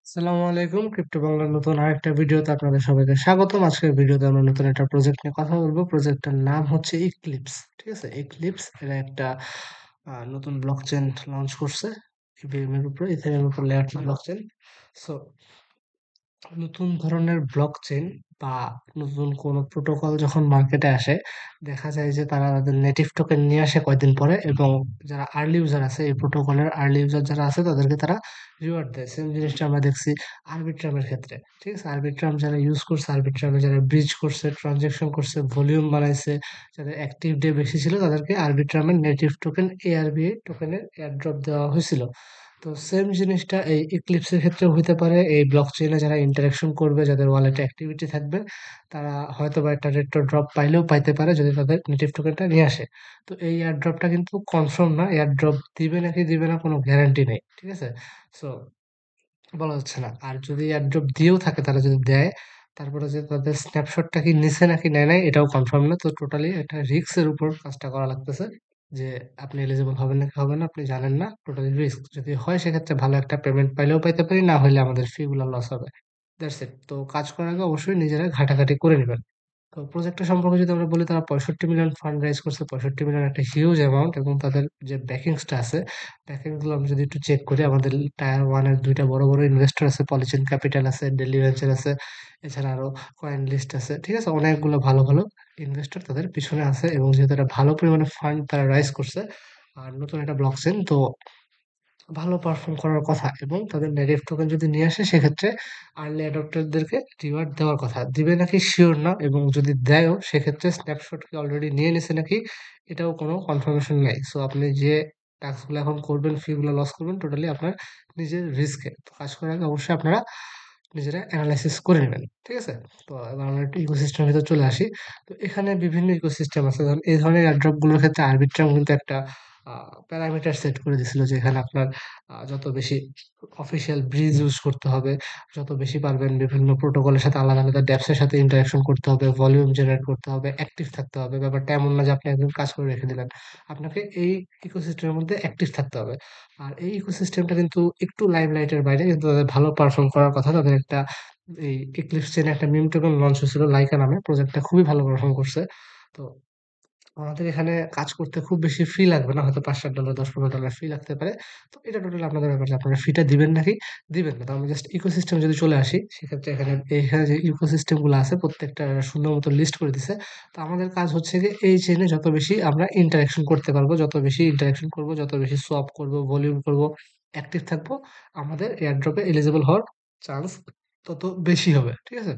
আসসালামু আলাইকুম, ক্রিপ্টো বাংলার নতুন আরেকটা ভিডিওতে আপনাদের সবাইকে স্বাগতম। আজকের ভিডিওতে আমরা নতুন একটা প্রজেক্ট নিয়ে কথা বলবো। প্রজেক্টটার নাম হচ্ছে ইক্লিপস। ঠিক আছে, ইক্লিপস এরা একটা নতুন ব্লকচেন লঞ্চ করছে ইথেরিয়াম এর উপরে, ইথেরিয়াম এর উপর লেয়ার 2 ব্লকচেন। সো নতুন ধরনের ব্লকচেন বা নতুন কোনো প্রোটোকল যখন মার্কেটে আসে, দেখা যায় যে তারা তাদের নেটিভ টোকেন নিয়ে আসে কয়দিন পরে, এবং যারা আর্লি ইউজার আছে, এই প্রোটোকলের আর্লি ইউজার যারা আছে তাদেরকে তারা রিওয়ার্ড দেয়। সেম জিনিসটা আমরা দেখছি আরবিট্রামের ক্ষেত্রে। ঠিক আছে, আরবিট্রাম যারা ইউজ করছে, আরবিট্রামে যারা ব্রিজ করছে, ট্রানজেকশন করছে, ভলিউম বানাইছে, যাদের অ্যাক্টিভ ডে বেশি ছিল, তাদেরকে আরবিট্রামের নেটিভ টোকেন এআরবিএ টোকেনের এয়ারড্রপ দেওয়া হয়েছিল। তো সেম জিনিসটা এই ইক্লিপসের ক্ষেত্রেও হইতে পারে। এই ব্লকচেইনে যারা ইন্টারাকশন করবে, যাদের ওয়ালেটে অ্যাক্টিভিটি থাকবে, তারা হয়তোবা একটা রেট্রো ড্রপ পাইলেও পাইতে পারে যদি তাদের নেটিভ টোকেনটা নিয়ে আসে। তো এই এয়ার ড্রপটা কিন্তু কনফার্ম না, এয়ার ড্রপ দিবে নাকি দিবে না কোনো গ্যারান্টি নেই। ঠিক আছে, সো বলা যাচ্ছে না। আর যদি এয়ার ড্রপ দিয়েও থাকে, তারা যদি দেয়, তারপরে যে তাদের স্ন্যাপশটটা কি নিছে নাকি নেয় নাই এটাও কনফার্ম না। তো টোটালি একটা রিস্ক এর উপর কাজটা করা লাগতেছে, যে আপনি এলিজিবল হবেন নাকি হবেন না আপনি জানেন না। Totally risk. যদি হয় সেক্ষেত্রে ভালো একটা পেমেন্ট পাইলেও পাইতে পারি, না হলে আমাদের ফি গুলো লস হবে। That's it. তো কাজ করার আগে অবশ্যই নিজেরা ঘাটাঘাটি করে নেবেন। তো প্রজেক্টটা সম্পর্কে যদি আমরা বলি, তারা 65 মিলিয়ন ফান্ড রাইজ করছে। 65 মিলিয়ন একটা হিউজ অ্যামাউন্ট, এবং তাদের যে ব্যাকিংসটা আছে, ব্যাকিং গুলো আমরা যদি একটু চেক করি, আমাদের টায়ার ওয়ান এর দুইটা বড় বড় ইনভেস্টর আছে, পলিচেন ক্যাপিটাল আছে, ডেলি ভেঞ্চার আছে, এছাড়া আরো কয়েন লিস্ট আছে। ঠিক আছে, অনেকগুলো ভালো ভালো ইনভেস্টর তাদের পিছনে আছে, এবং যেহেতু একটা ভালো পরিমাণে ফান্ড তারা রাইজ করছে, আর নতুন একটা ব্লকচেন, তো ভালো পারফর্ম করার কথা। এবং তাদের নেটিভ টোকেন যদি নিয়ে আসে, সেক্ষেত্রে আর্লি অ্যাডপ্টারদেরকে রিওয়ার্ড দেওয়ার কথা। দিবে নাকি শিওর না, এবং যদি দেয়ও সেক্ষেত্রে স্ন্যাপশট কি অলরেডি নিয়ে নিছে নাকি এটাও কোনো কনফার্মেশন নাই। সো আপনি যে টাস্কগুলো এখন করবেন, ফি গুলো লস করবেন, টোটালি আপনার নিজের রিস্কে। তো কাজ করার আগে অবশ্যই আপনারা নিজেরা অ্যানালাইসিস করে নেবেন। ঠিক আছে, তো এবার আমরা একটু ইকোসিস্টেমের ভিতর চলে আসি। তো এখানে বিভিন্ন ইকোসিস্টেম আছে। ধরুন এই ধরনের এয়ারড্রপ গুলোর ক্ষেত্রে আরবিট্রাম কিন্তু একটা প্যারামিটার সেট করে দিছিল, যে এখানে আপনার যত বেশি অফিসিয়াল ব্রিজ ইউজ করতে হবে, যত বেশি পারবেন বিভিন্ন প্রোটোকলের সাথে আলাদা আলাদা ড্যাপসের সাথে ইন্টারাকশন করতে হবে, ভলিউম জেনারেট করতে হবে, অ্যাক্টিভ থাকতে হবে। ব্যাপারটা এমন না যে আপনি একদিন কাজ করে রেখে দিলেন, আপনাকে এই ইকোসিস্টেমের মধ্যে অ্যাক্টিভ থাকতে হবে। আর এই ইকোসিস্টেমটা কিন্তু একটু লাইমলাইটের বাইরে, কিন্তু তাদের ভালো পারফর্ম করার কথা। তাদের একটা এই এক্লিপস চেনে একটা মিম টোকেন লঞ্চ হয়েছিল লাইকা নামে, প্রজেক্টটা খুবই ভালো পারফর্ম করছে। তো আমাদের এখানে কাজ করতে খুব বেশি ফি লাগবে না, হয়তো $5-7, $10-15 ফি লাগতে পারে। তো এটা টোটালি আপনাদের ব্যাপার যে আপনারা ফিটা দিবেন নাকি দিবেন না। তো আমরা জাস্ট ইকোসিস্টেম যদি চলে আসি, সেক্ষেত্রে এখানে যে ইকোসিস্টেম গুলো আছে, প্রত্যেকটা সুন্দর মতো লিস্ট করে দিছে। তো আমাদের কাজ হচ্ছে যে এই চেইনে যত বেশি আমরা ইন্টারাকশন করতে পারবো, যত বেশি ইন্টারাকশন করব, যত বেশি সোয়াপ করব, ভলিউম করব, অ্যাক্টিভ থাকবো, আমাদের এয়ারড্রপে এলিজিবল হওয়ার চান্স তত বেশি হবে। ঠিক আছে,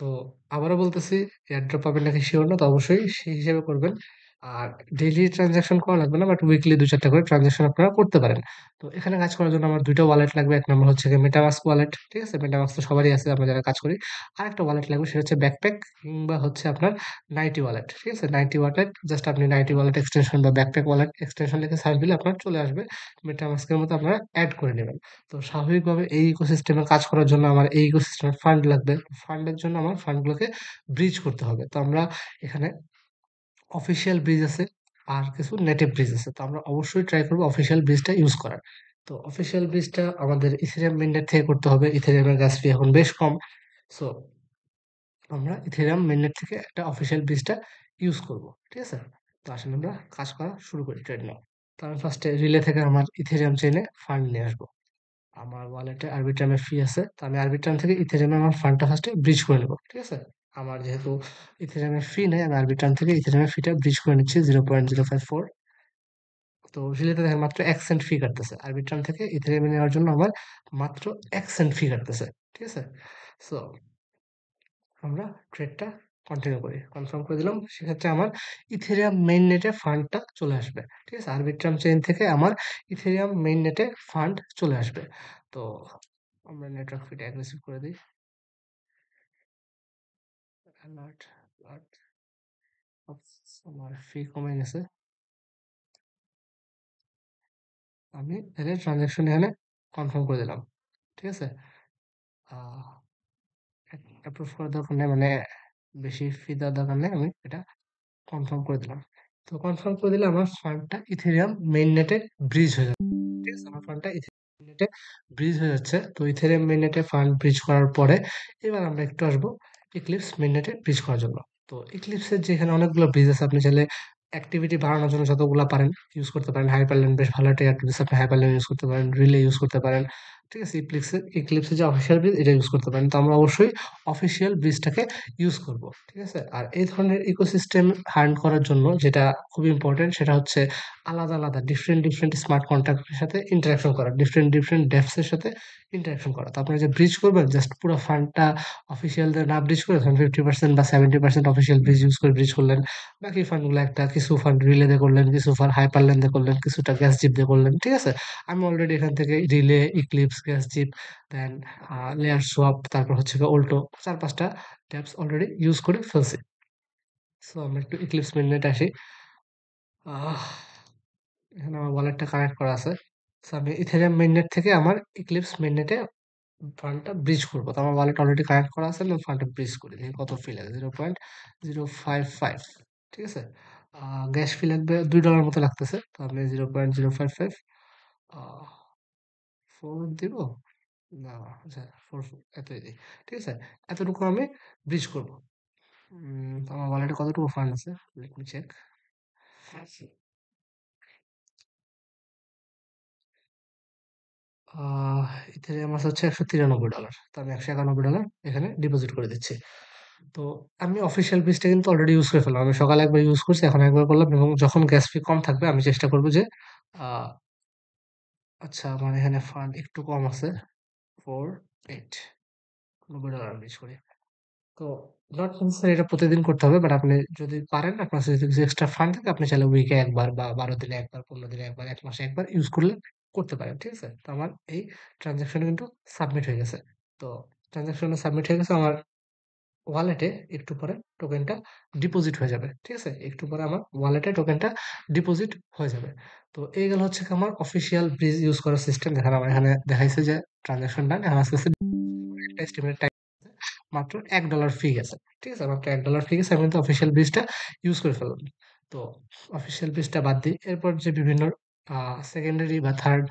তো আবারও বলতেছি, এয়ারড্রপ পাবেন নাকি শিওর না, তো অবশ্যই সেই হিসেবে করবেন। আর ডেইলি ট্রানজাকশন করা লাগবে না, বাট উইকলি 2-4টা করে ট্রানজাকশন আপনারা করতে পারেন। তো এখানে কাজ করার জন্য আমার 2টা ওয়ালেট লাগবে। এক নম্বর হচ্ছে গিয়ে মেটামাস্ক ওয়ালেট। ঠিক আছে, মেটামাস্ক তো সবারই আছে, আমরা যারা কাজ করি। আরেকটা ওয়ালেট লাগবে, সেটা হচ্ছে ব্যাকপ্যাক, কিংবা হচ্ছে আপনার নাইটি ওয়ালেট। ঠিক আছে, নাইটি ওয়ালেট, জাস্ট আপনি নাইটি ওয়ালেট এক্সটেনশন বা ব্যাকপ্যাক ওয়ালেট এক্সটেনশন লিখে সার্চ দিলে আপনার চলে আসবে। মেটামাস্কের মতো আপনারা অ্যাড করে নেবেন। তো স্বাভাবিকভাবে এই ইকোসিস্টেমে কাজ করার জন্য আমার এই ইকোসিস্টেমের ফান্ড লাগবে। ফান্ডের জন্য আমার ফান্ডগুলোকে ব্রিজ করতে হবে। তো আমরা এখানে অফিসিয়াল ব্রিজ আছে, আর কিছু নেটিভ ব্রিজ আছে। তো আমরা অবশ্যই ট্রাই করবো অফিসিয়াল ব্রিজটা ইউজ করার। তো অফিসিয়াল ব্রিজটা আমাদের ইথেরিয়াম মেইননেট থেকে করতে হবে। ইথেরিয়ামের গ্যাস ফি এখন বেশ কম। সো আমরা ইথেরিয়াম মেইননেট থেকে একটা অফিসিয়াল ব্রিজটা ইউজ করব। ঠিক আছে, তো আসলে আমরা কাজ করা শুরু করি ট্রেড নাও। তো আমি ফার্স্টে রিলে থেকে আমার ইথেরিয়াম চেইনে ফান্ড নিয়ে আসবো। আমার ওয়ালেটে আরবিট্রামের ফি আছে, তো আমি আরবিট্রাম থেকে ইথেরিয়ামে আমার ফান্ডটা ফার্স্টে ব্রিজ করে নেব। ঠিক আছে, আমার যেহেতু ইথেরিয়ামের ফি নেই, আমি আরবিট্রাম থেকে ইথেরিয়ামের ফিটা ব্রিজ করে নিচ্ছি 0.054। তো রিলেতে দেখেন মাত্র 1 সেন্ট ফি কাটতেছে। আরবিট্রাম থেকে ইথেরিয়ামে নেওয়ার জন্য আমার মাত্র 1 সেন্ট ফি কাটতেছে। ঠিক আছে, সো আমরা ট্রেডটা কন্টিনিউ করি, কনফার্ম করে দিলাম। সেক্ষেত্রে আমার ইথেরিয়াম মেইন নেটে ফান্ডটা চলে আসবে। ঠিক আছে, আরবিট্রাম চেইন থেকে আমার ইথেরিয়াম মেইন নেটে ফান্ড চলে আসবে। তো আমরা নেটওয়ার্ক ফিটা অ্যাগ্রেসিভ করে দিই। অ্যালার্ট অ্যালার্ট, আমার ফি কমে গেছে। আমি এর ট্রানজাকশন এখানে কনফার্ম করে দিলাম। ঠিক আছে, অ্যাপ্রুভ করার দরকার নেই, মানে বেশি ফি দেওয়ার দরকার নেই, আমি এটা কনফার্ম করে দিলাম। তো কনফার্ম করে দিলে আমার ফান্ডটা ইথেরিয়াম মেইন নেটে ব্রিজ হয়ে যাবে। ঠিক আছে, আমার ফান্ডটা মিনিটে ব্রিজ হয়ে যাচ্ছে। তো ইথেরিয়াম মিনিটে ফান্ড ব্রিজ করার পরে এবার আমরা একটু আসবো ইক্লিপস মিনিটে ব্রিজ করার জন্য। তো ইক্লিপসের যেখানে অনেকগুলো ব্রিজ আছে, আপনি চাইলে অ্যাক্টিভিটি বাড়ানোর জন্য যতগুলা পারেন ইউজ করতে পারেন। হাইপারলেন বেশ ভালো একটা অ্যাক্টিভিটি, আপনি হাইপারলেন ইউজ করতে পারেন, রিলে ইউজ করতে পারেন। ঠিক আছে, ইক্লিপসের যে অফিসিয়াল ব্রিজ এটা ইউজ করতে পারেন। তো আমরা অবশ্যই অফিসিয়াল ব্রিজটাকে ইউজ করব। ঠিক আছে, আর এই ধরনের ইকোসিস্টেম হার্ন করার জন্য যেটা খুব ইম্পর্টেন্ট সেটা হচ্ছে আলাদা আলাদা ডিফারেন্ট ডিফারেন্ট স্মার্ট কন্ট্রাক্টের সাথে ইন্টারাকশন করা, ডিফারেন্ট ডিফারেন্ট ডেপস এর সাথে ইন্টারাকশন করা। তো আপনারা যে ব্রিজ করবেন জাস্ট পুরো ফান্ডটা অফিসিয়ালদের না ব্রিজ করে ধরেন 50% বা 70% অফিসিয়াল ব্রিজ ইউজ করে ব্রিজ করলেন, বাকি ফান্ডগুলো একটা কিছু ফান্ড রিলে দিয়ে করলেন, কিছু ফান্ড হাইপারলেন দিয়ে করলেন, কিছুটা গ্যাস জিপ দিয়ে করলেন। ঠিক আছে, আমি অলরেডি এখান থেকে রিলে, ইক্লিপস, গ্যাস জিপ, দেন লেয়ার সোয়াপ, তারপর হচ্ছে ওল্টো, 4-5টা ট্যাপস অলরেডি ইউজ করে ফেলছি। সো আমরা একটু ইক্লিপস মেননেট আসি। আহ এখানে আমার ওয়ালেটটা কানেক্ট করা আছে। সো আমি ইথেরিয়াম মেইননেট থেকে আমার ইক্লিপস মেইননেটে ফান্ডটা ব্রিজ করবো। তো আমার ওয়ালেট অলরেডি কানেক্ট করা আছে, আমি ফান্ডটা ব্রিজ করি, দেখি কত ফি লাগে। 0.055। ঠিক আছে, গ্যাস ফি লাগবে $2 মতো লাগতেছে। তো আমি 0.055 ফোর দিব না, আচ্ছা ফোর, এতই দিই। ঠিক আছে, এতটুকু আমি ব্রিজ করবো। তো আমার ওয়ালেটে কতটুকু ফান্ড আছে, লেট মি চেক। আহ ইথেরিয়াম আছে হচ্ছে $193। তো আমি $191 এখানে ডিপোজিট করে দিচ্ছি। তো আমি অফিসিয়াল ব্রিজটা কিন্তু অলরেডি ইউজ করে ফেললাম। আমি সকালে একবার ইউজ করছি, এখন একবার করলাম, এবং যখন গ্যাস ফি কম থাকবে আমি চেষ্টা করবো যে আহ, আচ্ছা আমার এখানে ফান্ড একটু কম আছে, 48, $90 ব্রিজ করি। তো নট নেসেসারি এটা প্রতিদিন করতে হবে, বাট আপনি যদি পারেন, আপনার কাছে যদি কিছু এক্সট্রা ফান্ড থাকে, আপনি চাইলে উইকে একবার বা 12 দিনে একবার, 15 দিনে একবার, 1 মাসে একবার ইউজ করলে করতে পারেন। ঠিক আছে, তো আমার এই ট্রানজাকশন কিন্তু সাবমিট হয়ে গেছে। তো ট্রানজাকশনে সাবমিট হয়ে গেছে আমার ওয়ালেটে, একটু পরে টোকেনটা ডিপোজিট হয়ে যাবে। ঠিক আছে, একটু পরে আমার ওয়ালেটে টোকেনটা ডিপোজিট হয়ে যাবে। তো এই গেল হচ্ছে কি আমার অফিসিয়াল ব্রিজ ইউজ করার সিস্টেম। দেখেন আমার এখানে দেখাইছে যে ট্রানজাকশন ডান, এখন আস্তে আস্তে একটা এস্টিমেট টাইম মাত্র $1 ফি গেছে। ঠিক আছে, মাত্র $1 ফি গেছে, আমি কিন্তু অফিসিয়াল ব্রিজটা ইউজ করে ফেললাম। তো অফিসিয়াল ব্রিজটা বাদ দিই, এরপর যে বিভিন্ন সেকেন্ডারি বা থার্ড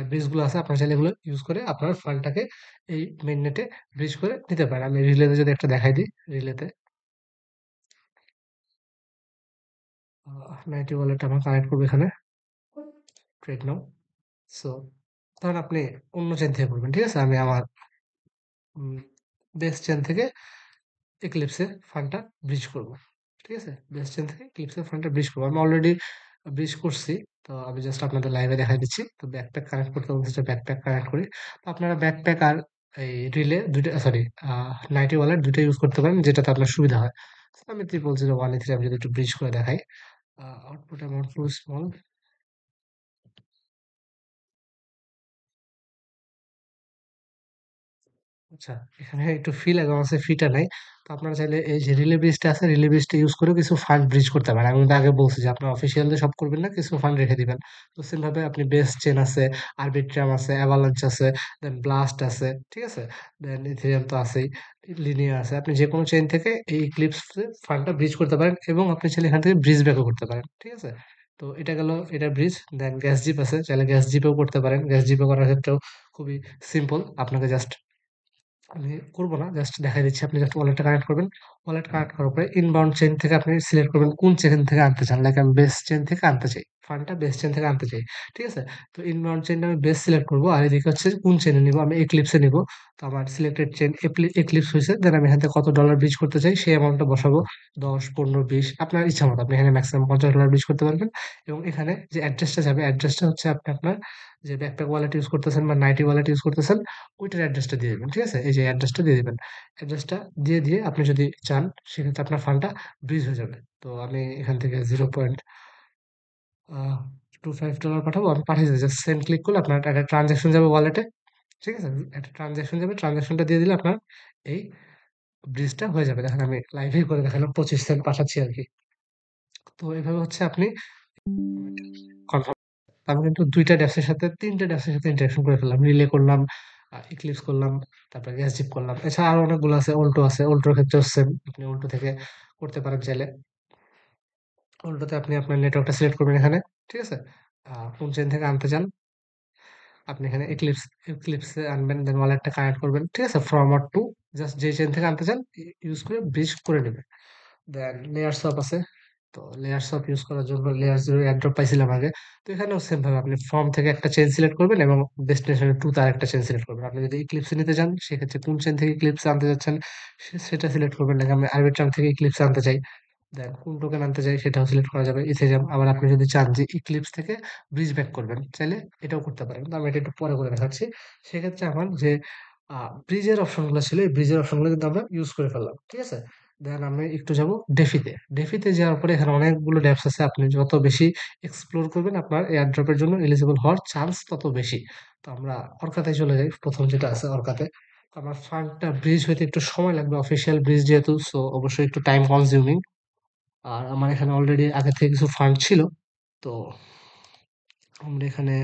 ব্রিজ গুলো আছে, আপনার চাইলে এগুলো ইউজ করে আপনার ফান্ডটাকে এই মেইন নেটে ব্রিজ করে নিতে পারেন। আমি রিলেতে যদি একটা দেখাই দিই, রিলেতে নাইটি ওয়ালেট আমার কানেক্ট করবো এখানে, ট্রেড নাও। সো তখন আপনি অন্য চেন থেকে করবেন। ঠিক আছে, আমি আমার বেস চেন থেকে এক্লিপসে ফান্ডটা ব্রিজ করব। ঠিক আছে, বেস চেন থেকে এক্লিপসে ফান্ডটা ব্রিজ করবো। আমি অলরেডি ব্রিজ করছি। তো আমি জাস্ট আপনাদের লাইভে দেখাই দিচ্ছি। তো ব্যাকপ্যাক কানেক্ট করতে বলতেছে, ব্যাকপ্যাক কানেক্ট করি। তো আপনারা ব্যাকপ্যাক আর এই রিলে দুইটা, সরি, নাইটি ওয়ালেট দুইটা ইউজ করতে পারেন, যেটাতে আপনার সুবিধা হয়। So, আমি 0.013 আমি যদি একটু ব্রিজ করে দেখাই, আউটপুট অ্যামাউন্ট টু স্মল। আচ্ছা, এখানে একটু ফি লাগে, আমার কাছে ফিটা নাই। তো আপনারা চাইলে এই যে রিলে ব্রিজটা আছে, রিলে ব্রিজটা ইউজ করে কিছু ফান্ড ব্রিজ করতে পারেন। আমি কিন্তু আগে বলছি যে আপনার অফিসিয়ালি সব করবেন না, কিছু ফান্ড রেখে দিবেন। তো সেম ভাবে আপনি বেস চেন আছে, আরবিট্রাম আছে, অ্যাভালাঞ্চ আছে, দেন ব্লাস্ট আছে। ঠিক আছে, দেন ইথেরিয়াম তো আছেই, লিনিয়ার আছে। আপনি যে কোনো চেইন থেকে এই ইক্লিপস ফান্ডটা ব্রিজ করতে পারেন, এবং আপনি চাইলে এখান থেকে ব্রিজ ব্যাকও করতে পারেন। ঠিক আছে, তো এটা গেল, এটা ব্রিজ। দেন গ্যাস জিপ আছে, চাইলে গ্যাস জিপেও করতে পারেন। গ্যাস জিপে করার ক্ষেত্রেও খুবই সিম্পল। আপনাকে জাস্ট, আমি করব না, জাস্ট দেখাই দিচ্ছি। আপনি জাস্ট ওয়ালেটটা কানেক্ট করবেন। ওয়ালেট কানেক্ট করার পরে ইনবাউন্ড চেইন থেকে আপনি সিলেক্ট করবেন কোন চেইন থেকে আনতে চান। লাইক আমি বেস চেইন থেকে আনতে চাই, ফান্ডটা বেস চেইন থেকে আনতে চাই। ঠিক আছে, তো ইনবাউন্ড চেইনটা আমি বেস সিলেক্ট করব, আর এদিকে হচ্ছে কোন চেইনে নিব, আমি এক্লিপসে নিব। তো আমার সিলেক্টেড চেইন এক্লিপস হয়েছে। দেন আমি এখান থেকে কত ডলার ব্রিজ করতে চাই সেই অ্যামাউন্টটা বসাবো, 10, 15, 20, আপনার ইচ্ছা মতো। আপনি এখানে ম্যাক্সিমাম $50 ব্রিজ করতে পারবেন। এবং এখানে যে অ্যাড্রেসটা যাবে, অ্যাড্রেসটা হচ্ছে আপনি আপনার যে ব্যাকপ্যাক ওয়ালেট ইউজ করতেছেন বা নাইটি ওয়ালেট ইউজ করতেছেন, ওইটার অ্যাড্রেসটা দিয়ে দিবেন। ঠিক আছে, এই যে অ্যাড্রেসটা দিয়ে দিবেন। অ্যাড্রেসটা দিয়ে দিয়ে আপনি যদি চান, সেক্ষেত্রে আপনার ফান্ডটা ব্রিজ হয়ে যাবে। তো আমি এখান থেকে 0.25 ডলার পাঠাবো, আমি পাঠিয়ে দিচ্ছি। জাস্ট সেন্ড ক্লিক করলে আপনার একটা ট্রানজাকশন যাবে ওয়ালেটে। ঠিক আছে, একটা ট্রানজাকশন যাবে, ট্রানজাকশনটা দিয়ে দিলে আপনার এই ব্রিজটা হয়ে যাবে। দেখেন আমি লাইভেই করে দেখালাম, 25 সেন্ট পাঠাচ্ছি আর কি। তো এইভাবে হচ্ছে আপনি কনফার্ম। আমি কিন্তু দুইটা ড্যাপসের সাথে, তিনটা ড্যাপসের সাথে ইন্টারাকশন করে ফেললাম, রিলে করলাম, ইক্লিপস করলাম, তারপরে গ্যাস জিপ করলাম। এছাড়া আরো অনেকগুলো আছে, অল্টো আছে, অল্টোর ক্ষেত্রে সেম, আপনি অল্টো থেকে করতে পারেন চাইলে। অল্টোতে আপনি আপনার নেটওয়ার্কটা সিলেক্ট করবেন এখানে। ঠিক আছে, কোন চেন থেকে আনতে চান, আপনি এখানে এক্লিপসে আনবেন, দেন ওয়ালেটটা কানেক্ট করবেন, ঠিক আছে? ফ্রম অর টু, জাস্ট যে চেইন থেকে আনতে চান ইউজ করে ব্রিজ করে নেবেন। দেন লেয়ার সোয়াপ আছে। তো লেয়ার সোয়াপ ইউজ করার জন্য লেয়ার জিরো এয়ারড্রপ পাইছিলাম আগে। তো এখানেও সেম ভাবে আপনি ফর্ম থেকে একটা চেইন সিলেক্ট করবেন এবং ডেস্টিনেশন টু তার একটা চেইন সিলেক্ট করবেন। আপনি যদি ইক্লিপসে নিতে চান সেক্ষেত্রে কোন চেইন থেকে ইক্লিপসে আনতে যাচ্ছেন সেটা সিলেক্ট করবেন। লাগে আমি আরবিট্রাম থেকে ইক্লিপসে আনতে চাই, দেন কোন টোকেন আনতে চাই সেটাও সিলেক্ট করা যাবে ইথেরিয়াম। আবার আপনি যদি চান যে ইক্লিপস থেকে ব্রিজ ব্যাক করবেন, চাইলে এটাও করতে পারেন। তো আমি এটা একটু পরে করে দেখাচ্ছি। সেক্ষেত্রে আমার যে ব্রিজের অপশনগুলো ছিল, এই ব্রিজের অপশনগুলো কিন্তু আমরা ইউজ করে ফেললাম, ঠিক আছে? দেন আমি একটু যাব ডেফিতে। ডেফিতে যাওয়ার পরে এখানে অনেকগুলো ড্যাপস আছে। আপনি যত বেশি এক্সপ্লোর করবেন আপনার এয়ার ড্রপের জন্য এলিজিবল হওয়ার চান্স তত বেশি। তো আমরা অর্কাতে চলে যাই, প্রথম যেটা আছে অর্কাতে। তো আমার ফান্ডটা ব্রিজ হইতে একটু সময় লাগবে, অফিসিয়াল ব্রিজ যেহেতু, সো অবশ্যই একটু টাইম কনজিউমিং। আর আমার এখানে অলরেডি আগে থেকে কিছু ফান্ড ছিল। তো আমরা এখানে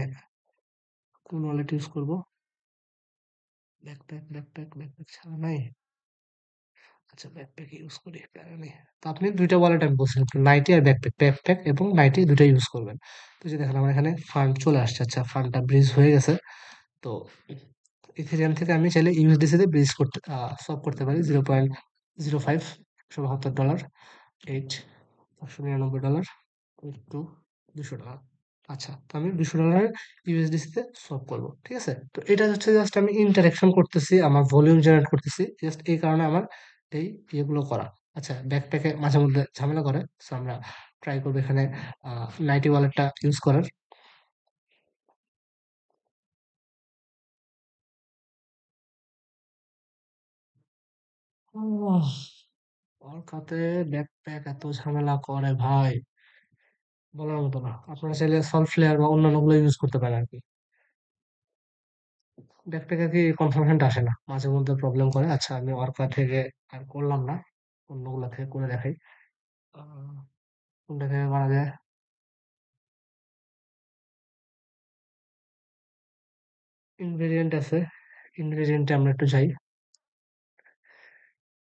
কোন ওয়ালেট ইউজ করব? ব্যাকপ্যাক ছাড়া নাই। আচ্ছা, ব্যাকপ্যাক ইউজ করি, প্যারা নেই। তো আপনি ২ টা ওয়ালেট আমি বলছিলাম, নাইটি আর ব্যাকপ্যাক। ব্যাকপ্যাক এবং নাইটি ২ টাই ইউজ করবেন। তো এই যে দেখেন আমার এখানে ফান্ড চলে আসছে। আচ্ছা, ফান্ডটা ব্রিজ হয়ে গেছে। তো ইথেরিয়াম থেকে আমি চাইলে ইউএসডিসি তে ব্রিজ করতে সোয়াপ করতে পারি। 0.05 $৭২, 8 $৫৯৯, 82 $200। আচ্ছা, তো আমি $200 ইউএসডিসি তে সোয়াপ করব। ঠিক আছে? তো এটা হচ্ছে জাস্ট আমি ইন্টারেকশন করতেছি, আমার ভলিউম জেনারেট করতেছি। জাস্ট এই কারণে আমার এই ইয়েগুলো করা। আচ্ছা, ব্যাকপ্যাকে মাঝে মধ্যে ঝামেলা করে। সো আমরা ট্রাই করব এখানে নাইটি ওয়ালেটটা ইউজ করার। ওহ! কলকাতাতে ব্যাকপ্যাক এত ঝামেলা করে ভাই, বলার মতো না। আপনারা চাইলে সলফ্লেয়ার বা অন্যান্যগুলো ইউজ করতে পারেন আরকি। ব্যাকপ্যাক আরকি কনফার্মেশনটা আসে না। মাঝে মধ্যে প্রবলেম করে। আচ্ছা, আমি অর্কা থেকে আর করলাম না। অন্যগুলা থেকে করে দেখাই। আ কোনটা থেকে করা যায়? ইনভেরিয়েন্ট আছে। ইনভেরিয়েন্টে আমরা একটু যাই।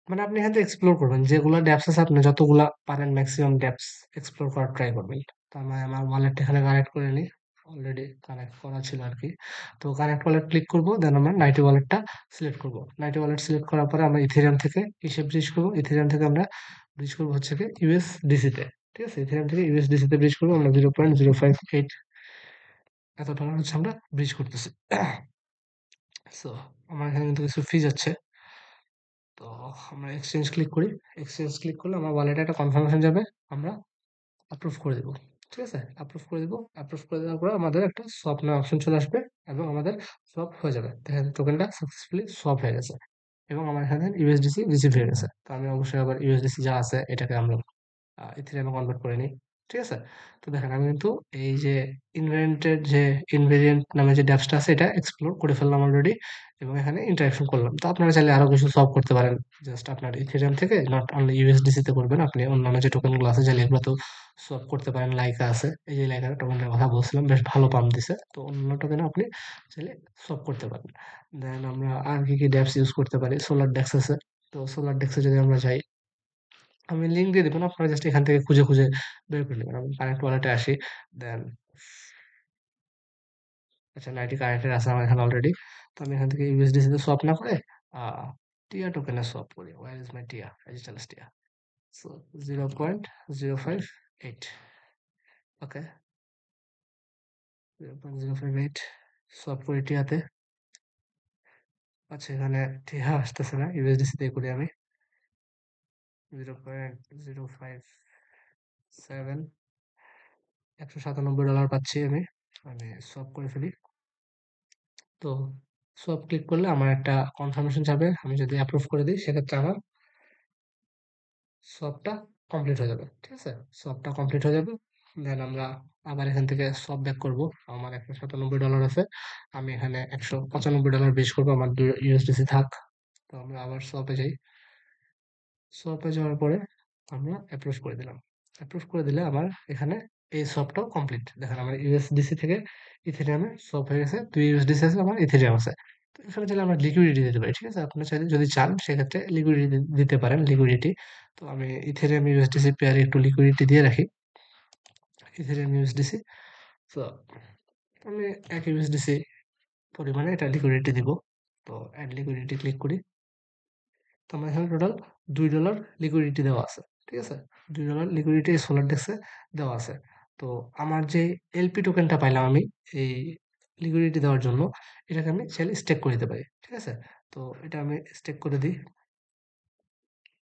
মানে আপনি এখান থেকে এক্সপ্লোর করবেন। যেগুলা ডেপস আছে আপনি যতগুলা পারেন মেক্সিমাম ডেপস এক্সপ্লোর করার ট্রাই করবেন। তো আমি আমার ওয়ালেটটা এখানে কানেক্ট করে নিই। অলরেডি কানেক্ট করা ছিল আরকি। তো কানেক্ট ওয়ালেট ক্লিক করব। দেন আমরা নাইটি ওয়ালেটটা সিলেক্ট করব। নাইটি ওয়ালেট সিলেক্ট করার পরে আমরা ইথেরিয়াম থেকে কিসে ব্রিজ করব? ইথেরিয়াম থেকে আমরা ব্রিজ করব হচ্ছে গিয়ে ইউএসডিসি তে। ঠিক আছে? ইথেরিয়াম থেকে ইউএসডিসি তে ব্রিজ করব। আমরা 0.058 এত ডলার হচ্ছে আমরা ব্রিজ করতেছি। সো আমার এখানে কিন্তু কিছু ফি যাচ্ছে। তো আমরা এক্সচেঞ্জ ক্লিক করি। এক্সচেঞ্জ ক্লিক করলে আমার ওয়ালেটে একটা কনফার্মেশন যাবে। আমরা অ্যাপ্রুভ করে দিব। ঠিক আছে? অ্যাপ্রুভ করে দিব। অ্যাপ্রুভ করে দেওয়ার পরে আমাদের একটা সোয়াপ নেওয়ার অপশন চলে আসবে এবং আমাদের সোয়াপ হয়ে যাবে। দেখেন টোকেনটা সাকসেসফুলি সোয়াপ হয়ে গেছে। এবং আমার এখানে ইউএসডিসি রিসিভ হয়ে গেছে। তো আমি অবশ্যই আবার ইউএসডিসি যা আছে এটাকে আমরা ইথেরিয়ামে কনভার্ট করে নিই। ঠিক আছে? তো দেখেন আমি কিন্তু এই যে ইনভেরিয়েন্টের যে ইনভেরিয়েন্ট নামে যে ড্যাপসটা আছে এটা এক্সপ্লোর করে ফেললাম অলরেডি এবং এখানে ইন্টারেকশন করলাম। তো আপনারা চাইলে আরো কিছু সলভ করতে পারেন। জাস্ট আপনার ইথেরিয়াম থেকে নট অনলি ইউএসডিসি তে করবেন। আপনি অন্যান্য যে টোকেন গুলো আছে চাইলে এগুলোতেও সলভ করতে পারেন। লাইকা আছে। এই যে লাইকার টোকেনটার কথা বলছিলাম, বেশ ভালো পাম্প দিছে। তো অন্যান্য টোকেনও আপনি চাইলে সলভ করতে পারেন। দেন আমরা আর কি ড্যাপস ইউজ করতে পারি? সোলার ডেক্স আছে। তো সোলার ডেক্সে যদি আমরা যাই, আমি লিঙ্ক দিয়ে দেব না। আপনারা জাস্ট এখান থেকে খুঁজে বের করে নেবেন। আমি কানেক্ট ওয়ালেটে আসি। দেন আচ্ছা, 90 কানেক্টেড আছে আমার এখানে অলরেডি। তো আমি এখান থেকে ইউএসডিসি তে সোয়াপ না করে আ টিয়া টোকেনে সোয়াপ করি। Where is my টিয়া? ডিজিটাল টিয়া। সো 0.058, ওকে, 0.058 সোয়াপ করি টিয়াতে। আচ্ছা, এখানে টিয়া আসতেছে না। ইউএসডিসি দিয়ে করি আমি। 0.057, $১৯৭ পাচ্ছি আমি। আমি সোয়াপ করে ফেলি। তো সোয়াপ ক্লিক করলে আমার একটা কনফার্মেশন যাবে। আমি যদি অ্যাপ্রুভ করে দিই সেক্ষেত্রে আমার সোয়াপটা কমপ্লিট হয়ে যাবে। ঠিক আছে? সোয়াপটা কমপ্লিট হয়ে যাবে। দেন আমরা আবার এখান থেকে সোয়াপ ব্যাক করব। আমার $১৯৭ আছে। আমি এখানে $১৯৫ বেশ করব। আমার ইউএসডিসি থাক। তো আমরা আবার সোয়াপে যাই। সোয়াপে যাওয়ার পরে আমরা অ্যাপ্রুভ করে দিলাম। অ্যাপ্রুভ করে দিলে আমার এখানে এই সোয়াপটাও কমপ্লিট। দেখেন আমার ইউএসডিসি থেকে ইথেরিয়ামে সোয়াপ হয়ে গেছে। ২ ইউএসডিসি আছে, আমার ইথেরিয়াম আছে। তো এখানে চাইলে আমরা লিকুইডিটি দিতে পারি। ঠিক আছে? আপনারা চাইলে যদি চান সেক্ষেত্রে লিকুইডিটি দিতে পারেন, লিকুইডিটি। তো আমি ইথেরিয়াম ইউএসডিসি পেয়ারে একটু লিকুইডিটি দিয়ে রাখি। Ethereum USDC. সো আমি ১ ইউএসডিসি পরিমাণে এটা লিকুইডিটি দিব। তো অ্যাড লিকুইডিটি ক্লিক করি। তো আমার এখানে টোটাল $2 লিকুইডিটি দেওয়া আছে। ঠিক আছে? $2 লিকুইডিটি সোলার ডেক্সে দেওয়া আছে। তো আমার যে এলপি টোকেনটা পাইলাম আমি এই লিকুইডিটি দেওয়ার জন্য, এটাকে আমি চাইলে স্টেক করে দিতে পারি। ঠিক আছে? তো এটা আমি স্টেক করে দিই।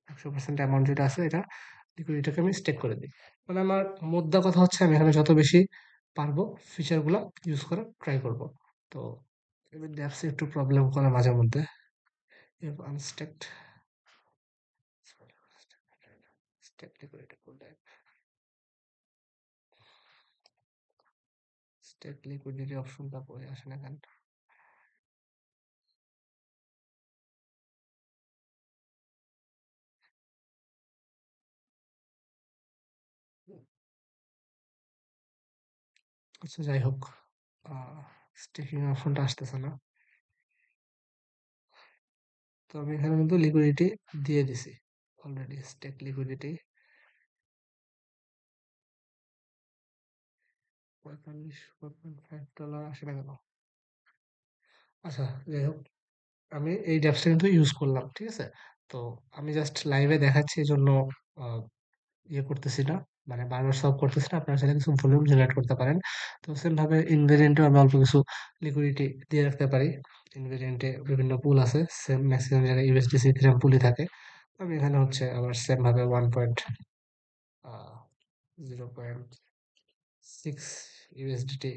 100% অ্যামাউন্ট যেটা আছে এটা লিকুইডিটিটাকে আমি স্টেক করে দিই। মানে আমার মোদ্দা কথা হচ্ছে আমি এখানে যত বেশি পারবো ফিচারগুলা ইউজ করার ট্রাই করব। তো এবার ড্যাপসে একটু প্রবলেম করে মাঝে মধ্যে। if unstacked stack liquidity করলে stack liquidity অপশনটা পড়ে আসে না কেন? আচ্ছা যাই হোক, স্টেকিং অপশনটা আসতেছে না। তো আমি এখানে কিন্তু লিকুইডিটি দিয়ে দিছি অলরেডি। স্টেক লিকুইডিটি $45.5 আসে না কেন? আচ্ছা যাই হোক, আমি এই ড্যাপসটা কিন্তু ইউজ করলাম। ঠিক আছে? তো আমি জাস্ট লাইভে দেখাচ্ছি এই জন্য আহ, ইয়ে করতেছি না, মানে বারবার সলভ করতেছি না। আপনারা চাইলে কিছু ভলিউম জেনারেট করতে পারেন। তো সেম ভাবে ইনভেরিয়েন্টও আমি অল্প কিছু লিকুইডিটি দিয়ে রাখতে পারি। ইনভেরিয়েন্টে বিভিন্ন পুল আছে, সেম ম্যাক্সিমাম জায়গায় ইউএসডিসি ইথেরিয়াম পুলই থাকে। আমি এখানে হচ্ছে আবার সেম ভাবে 1.0.6 ইউএসডিটি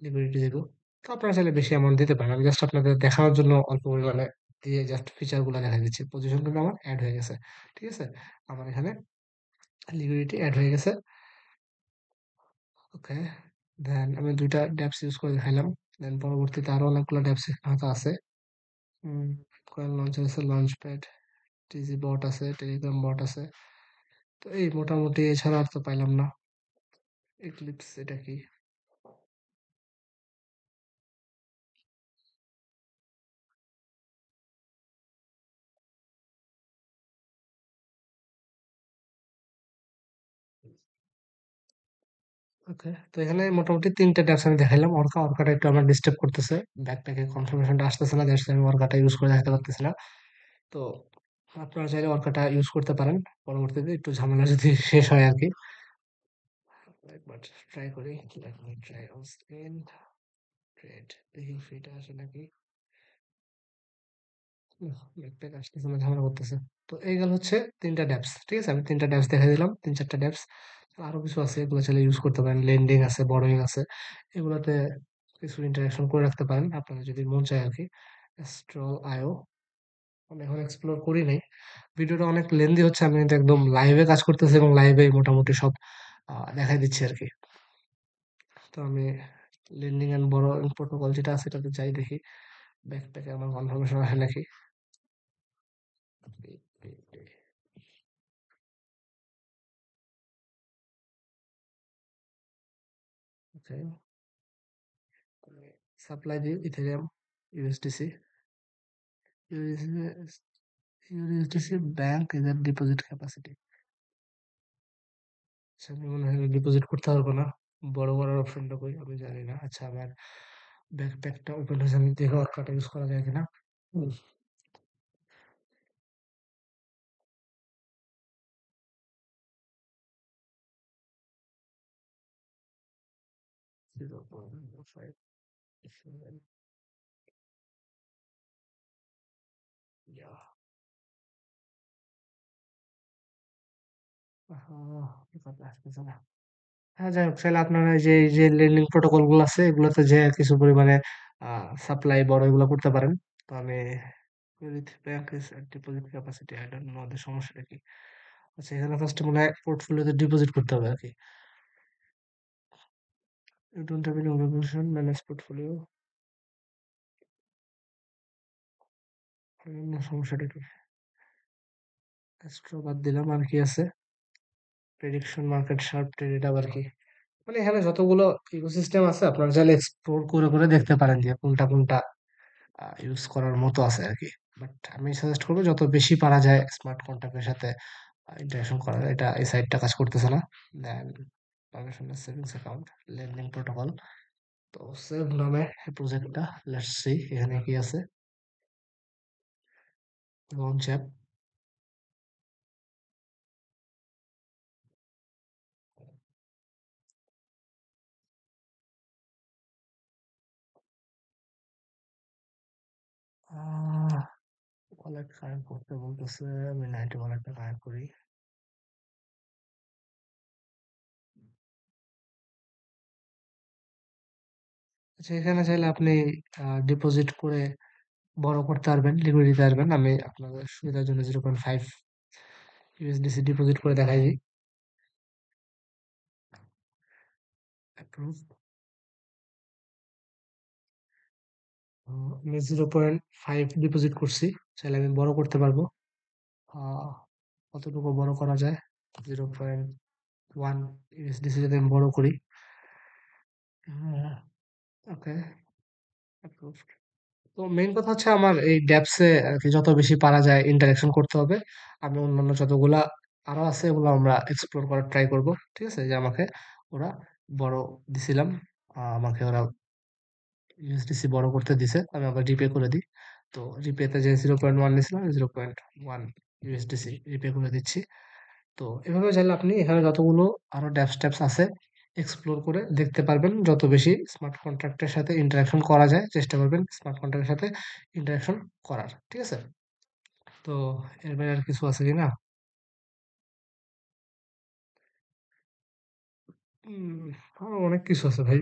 লিকুইডিটি দিব। তো আপনারা চাইলে বেশি অ্যামাউন্ট দিতে পারেন। আমি জাস্ট আপনাদের দেখানোর জন্য অল্প পরিমাণে দিয়ে জাস্ট ফিচার গুলো দেখা দিচ্ছি। পজিশন কিন্তু আমার অ্যাড হয়ে গেছে। ঠিক আছে? আমার এখানে লিকুইডিটি অ্যাড হয়ে গেছে। ওকে, দেন আমি ২টা ড্যাপস ইউজ করে দেখাইলাম। দেন পরবর্তীতে আরো অনেকগুলো ড্যাপস হয়তো আছে। কয়েন লঞ্চার আছে, লঞ্চপ্যাড, টিজি বট আছে, টেলিগ্রাম বট আছে। তো এই মোটামুটি, এছাড়া আর তো পাইলাম না। এক্লিপস এটা কি? ওকে, তো এখানে মোটামুটি ৩টা ড্যাপস আমি দেখাইলাম। অর্কাটা একটু আমার ডিস্টার্ব করতেছে। ব্যাকপ্যাকে কনফার্মেশনটা আসতেছে না, জাস্ট আমি অর্কাটা ইউজ করে দেখাতে পারতেছি না। তো আপনারা চাইলে অর্কাটা ইউজ করতে পারেন পরবর্তীতে, একটু ঝামেলা যদি শেষ হয় আর কি। একবার ট্রাই করি। Let me try on screen trade, দেখি ফিটা আসে নাকি। ব্যাকপ্যাক আসতেছে না, ঝামেলা করতেছে। তো এই গেল হচ্ছে ৩টা ড্যাপস। ঠিক আছে? আমি ৩টা ড্যাপস দেখাই দিলাম, ৩-৪টা ড্যাপস। আরো কিছু আছে, এগুলো চাইলে ইউজ করতে পারেন। লেন্ডিং আছে, বরোইং আছে। এগুলোতে কিছু ইন্টারাকশন করে রাখতে পারেন আপনাদের যদি মন চায় আর কি। স্ট্রল আইও আমি এখন এক্সপ্লোর করি নাই। ভিডিওটা অনেক লেন্দি হচ্ছে, আমি কিন্তু একদম লাইভে কাজ করতেছি এবং লাইভে মোটামুটি সব দেখাই দিচ্ছি আর কি। তো আমি লেন্ডিং এন্ড বরোইং প্রোটোকল যেটা আছে এটাতে যাই দেখি ব্যাকপ্যাকে আমার কনফার্মেশন আসে নাকি। ওকে, সাপ্লাই দিই ইথেরিয়াম, ইউএসডিসি, ইউএসডিসি ব্যাংক এদের ডিপোজিট ক্যাপাসিটি। আচ্ছা, আমি মনে হয় ডিপোজিট করতে পারবো না। বড় বড় অপশনটা কই আমি জানি না। আচ্ছা, আমার ব্যাকপ্যাকটা ওপেন হয়েছে, আমি দেখে অর্কাটা ইউজ করা যায় কিনা। 0.57, ইয়া, এটাতে আসতেছে না। হ্যাঁ, যাই হোক, তাহলে আপনারা এই যে লেন্ডিং প্রোটোকল গুলো আছে এগুলোতে যে কিছু পরিমাণে সাপ্লাই বড় এগুলো করতে পারেন। তো আমি with bank is at deposit capacity, I don't know ওদের সমস্যাটা কি। আচ্ছা, এখানে ফার্স্টে মনে হয় পোর্টফোলিওতে ডিপোজিট করতে হবে আরকি। You don't have any obligation, manage portfolio, সমস্যাটা কি? অ্যাস্ট্রো বাদ দিলাম, আর কি আছে? প্রেডিকশন মার্কেট, শার্প ট্রেড, এটা আবার কি? মানে এখানে যতগুলো ইকোসিস্টেম আছে আপনারা চাইলে এক্সপ্লোর করে করে দেখতে পারেন যে কোনটা কোনটা ইউজ করার মতো আছে আর কি। বাট আমি সাজেস্ট করবো যত বেশি পারা যায় স্মার্ট কন্ট্রাক্টের সাথে ইন্টারেকশন করা যায়। এটা এই সাইটটা কাজ করতেছে না। দেন পারমিশনলেস সেভিংস অ্যাকাউন্ট, লেন্ডিং প্রোটোকল। তো সেভ নামে প্রজেক্টটা, লেটস সি এখানে কি আছে। Launch app. ওয়ালেট কানেক্ট করতে বলতেছে, আমি নাইটে ওয়ালেটটা কানেক্ট করি। আচ্ছা, এখানে চাইলে আপনি ডিপোজিট করে বড় করতে পারবেন, লিকুইড দিতে পারবেন। আমি আপনাদের সুবিধার জন্য 0.5 ইউএসডিসি ডিপোজিট করে দেখাই দিই। অ্যাপ্রুভ। আমি 0.5 ডিপোজিট করছি, চাইলে আমি বড় করতে পারবো। আহ, কতটুকু বড় করা যায়? 0.1 ইউএসডিসি যদি আমি বড় করি। ওকে, অ্যাপ্রুভ। তো মেইন কথা হচ্ছে আমার এই ড্যাপসে আর কি যত বেশি পারা যায় ইন্টারাকশন করতে হবে। আমি অন্যান্য যতগুলা আরো আছে ওগুলো আমরা এক্সপ্লোর করার ট্রাই করব। ঠিক আছে, যে আমাকে ওরা বড় দিছিলাম, আমাকে ওরা ইউএসডিসি বড় করতে দিছে, আমি আবার রিপে করে দিই। তো রিপেতে যে 0.1 নিয়েছিলাম, 0.1 ইউএসডিসি রিপে করে দিচ্ছি। তো এভাবে চাইলে আপনি এখানে যতগুলো আরো ড্যাপস ট্যাপস আছে এক্সপ্লোর করে দেখতে পারবেন। যত বেশি স্মার্ট কন্ট্রাক্টের সাথে ইন্টারাকশন করা যায় চেষ্টা করবেন স্মার্ট কন্ট্রাক্টের সাথে ইন্টারাকশন করার। ঠিক আছে, তো এর বাইরে আর কিছু আছে কিনা? আরো অনেক কিছু আছে ভাই,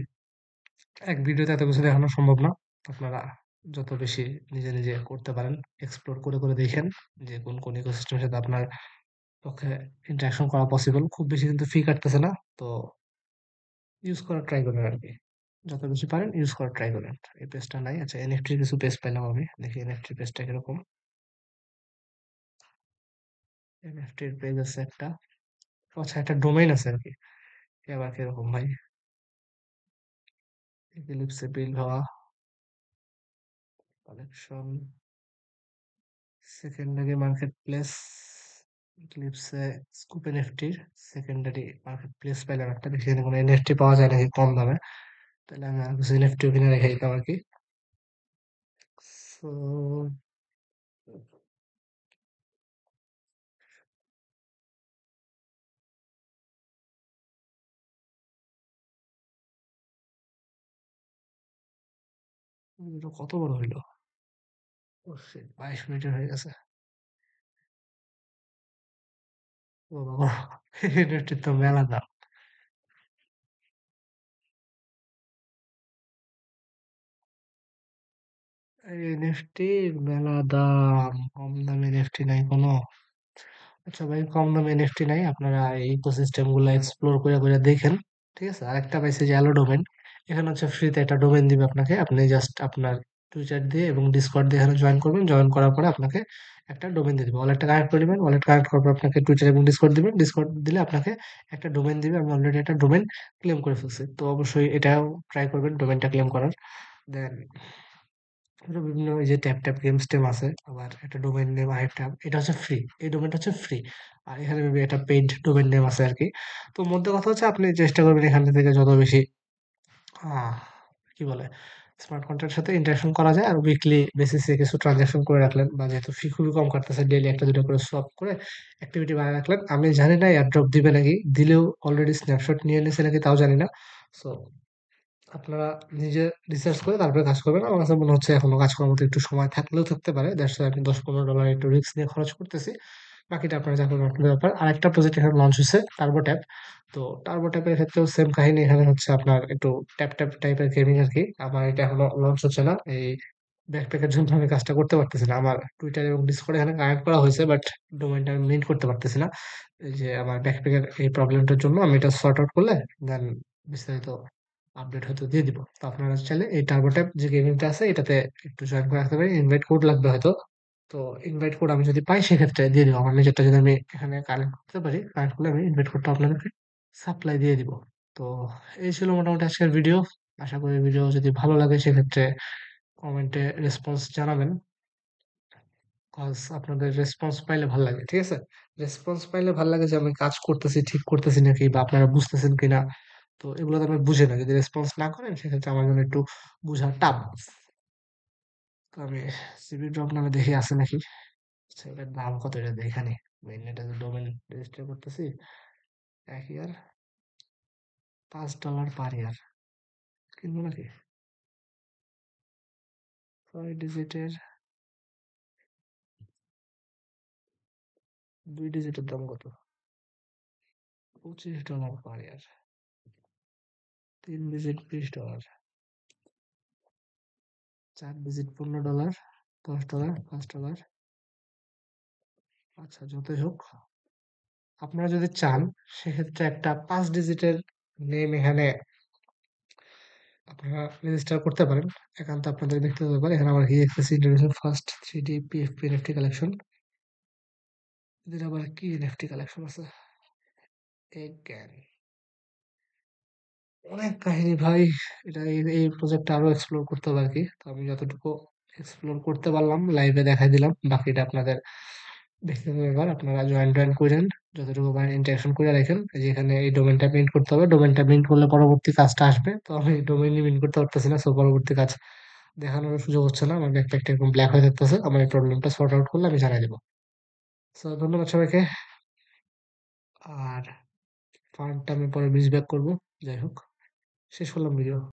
এক ভিডিওতে এত কিছু দেখানো সম্ভব না। আপনারা যত বেশি নিজে নিজে করতে পারেন, এক্সপ্লোর করে করে দেখেন যে কোন কোন ইকোসিস্টেমের সাথে আপনার পক্ষে ইন্টারাকশন করা পসিবল। খুব বেশি কিন্তু ফি কাটতেছে না, তো ইউজ করার ট্রাই করবেন আর কি। যত বেশি পারেন ইউজ করার ট্রাই করেন। এই পেজটা নাই, আচ্ছা এনএফটির কিছু পেজ পেলাম, আমি দেখি এনএফটির পেজটা কিরকম। এনএফটির পেজ আছে একটা, আচ্ছা একটা ডোমেইন আছে আর কি। এ আবার কিরকম ভাই? ইক্লিপসে বিল হওয়া কালেকশন, সেকেন্ডারি মার্কেট প্লেস। ইক্লিপসে স্কুপ এনএফটির সেকেন্ডারি মার্কেট প্লেস পাইলাম একটা, দেখি এখানে কোনো এনএফটি পাওয়া যায় নাকি কম দামে। তাহলে আমি আর কিছু এনএফটি কিনে রেখে দিতাম আর কি। সো কত বড় হইলো? ও শিট, 22 মিনিটের হয়ে গেছে। ও বাবা, এনএফটির তো মেলা দাম। এনএফটি মেলা দাম, কম দামে এনএফটি নাই কোনো? আচ্ছা ভাই, কম দামে এনএফটি নাই, আপনারা এই ইকোসিস্টেম গুলো এক্সপ্লোর করে করে দেখেন। ঠিক আছে, আরেকটা পাইছে যে অ্যালো ডোমেন। এখানে হচ্ছে ফ্রিতে একটা ডোমেন দিবে আপনাকে, আপনি জাস্ট আপনার টুইটার দিয়ে এবং ডিসকর্ড দিয়ে এখানে জয়েন করবেন। জয়েন করার পরে আপনাকে একটা ডোমেন দিয়ে দিবে, ওয়ালেটটা কানেক্ট করে দিবেন। ওয়ালেট কানেক্ট করার পর আপনাকে টুইটার এবং ডিসকর্ড দিবেন। ডিসকর্ড দিলে আপনাকে একটা ডোমেন দিবে। আমি অলরেডি একটা ডোমেন ক্লেম করে ফেলছি, তো অবশ্যই এটাও ট্রাই করবেন ডোমেনটা ক্লেম করার। দেন আরো বিভিন্ন ওই যে ট্যাপ ট্যাপ গেমস টেম আছে, আবার একটা ডোমেইন নেম আরেকটা, এটা হচ্ছে ফ্রি, এই ডোমেইনটা হচ্ছে ফ্রি। আর এখানে মেবি একটা পেইড ডোমেইন নেম আছে আর কি। তো মধ্যে কথা হচ্ছে আপনি চেষ্টা করবেন এখান থেকে যত বেশি আহ কি বলে স্মার্ট কন্ট্রাক্টের সাথে ইন্টারাকশন করা যায়, আর উইকলি বেসিসে কিছু ট্রানজাকশন করে রাখলেন, বা যেহেতু ফি খুবই কম কাটতেছে, ডেইলি একটা দুটো করে সোয়াপ করে অ্যাক্টিভিটি বাড়ায় রাখলেন। আমি জানি না এয়ারড্রপ দিবে নাকি, দিলেও অলরেডি স্ন্যাপশট নিয়ে নিছে নাকি তাও জানি না। সো আপনারা নিজে রিসার্চ করে তারপরে কাজ করবেন। আমার কাছে মনে হচ্ছে এখনো কাজ করার মতো একটু সময় থাকলেও থাকতে পারে, দ্যাটস আমি $10-15 একটু রিস্ক নিয়ে খরচ করতেছি। বাকিটা আপনারা যা করবেন আপনাদের ব্যাপার। আরেকটা প্রজেক্ট এখানে লঞ্চ হয়েছে, টার্বো ট্যাপ। তো টার্বো ট্যাপের ক্ষেত্রেও সেম কাহিনী, এখানে হচ্ছে আপনার একটু ট্যাপ ট্যাপ টাইপের গেমিং আর কি। আমার এটা এখনো লঞ্চ হচ্ছে না, এই ব্যাকপ্যাকের জন্য আমি কাজটা করতে পারতেছি না। আমার টুইটার এবং ডিসকর্ড এখানে কানেক্ট করা হয়েছে, বাট ডোমেইনটা আমি মিন্ট করতে পারতেছি না। এই যে আমার ব্যাকপ্যাকের এই প্রবলেমটার জন্য আমি এটা সর্ট আউট করলে দেন বিস্তারিত আপডেট হয়তো দিয়ে দিব। তো আপনারা চাইলে এই টার্বোট্যাপ যে গেমিংটা আছে এটাতে একটু জয়েন করে রাখতে পারি। ইনভাইট কোড লাগবে হয়তো, তো ইনভাইট কোড আমি যদি পাই সেক্ষেত্রে দিয়ে দিব। আমার নিজেরটা যদি আমি এখানে কানেক্ট করতে পারি, কানেক্ট করলে আমি ইনভাইট কোডটা আপনাদেরকে সাপ্লাই দিয়ে দিব। তো এই ছিল মোটামুটি আজকের ভিডিও। আশা করি ভিডিও যদি ভালো লাগে সেক্ষেত্রে কমেন্টে রেসপন্স জানাবেন। কজ আপনাদের রেসপন্স পাইলে ভালো লাগে। ঠিক আছে, রেসপন্স পাইলে ভালো লাগে যে আমি কাজ করতেছি ঠিক করতেছি নাকি, বা আপনারা বুঝতেছেন কিনা। তো এগুলো তো আমি বুঝি না, যদি রেসপন্স না করেন সেক্ষেত্রে আমার জন্য একটু বোঝা টাফ। তো আমি সিভি ড্রপ নামে দেখি আছে নাকি। আচ্ছা, এটার দাম কত এটা দেখে নি। মেইন এটা যে ডোমেন রেজিস্টার করতেছি, এক ইয়ার $5 পার ইয়ার, কিনবো নাকি? 6 ডিজিটের, 2 ডিজিটের দাম কত? $25 পার ইয়ার, 3 ডিজিট $20, 4 ডিজিট $15, $10, $5। আচ্ছা, যতই হোক, আপনারা যদি চান সেক্ষেত্রে একটা 5 ডিজিটের নেম এখানে আপনারা রেজিস্টার করতে পারেন। একান্ত আপনাদের দেখতে হতে পারে। এখানে আমার EXC international first 3D PFP NFT collection. এদের আবার কি NFT কালেকশন আছে? এগেন অনেক কাহিনী ভাই। এটা এই প্রজেক্টটা আরো এক্সপ্লোর করতে হবে আর কি। তো আমি যতটুকু এক্সপ্লোর করতে পারলাম লাইভে দেখাই দিলাম, বাকিটা আপনাদের দেখতে হবে। এবার আপনারা জয়েন করেন, যতটুকু পারেন ইন্টারাকশন করে রাখেন। এই যে এখানে এই ডোমেনটা মিন্ট করতে হবে, ডোমেনটা মিন্ট করলে পরবর্তী কাজটা আসবে। তো আমি ডোমেইনই মিন্ট করতে পারতেছি না, সো পরবর্তী কাজ দেখানোর সুযোগ হচ্ছে না। আমার ব্যাকপ্যাকটা একটা এরকম ব্ল্যাক হয়ে থাকতেছে। আমার এই প্রবলেমটা সর্ট আউট করলে আমি জানাই দেবো। সো ধন্যবাদ সবাইকে। আর ফান্ডটা আমি পরে ব্রিজ ব্যাক করবো। যাই হোক, শেষ করলাম ভিডিও।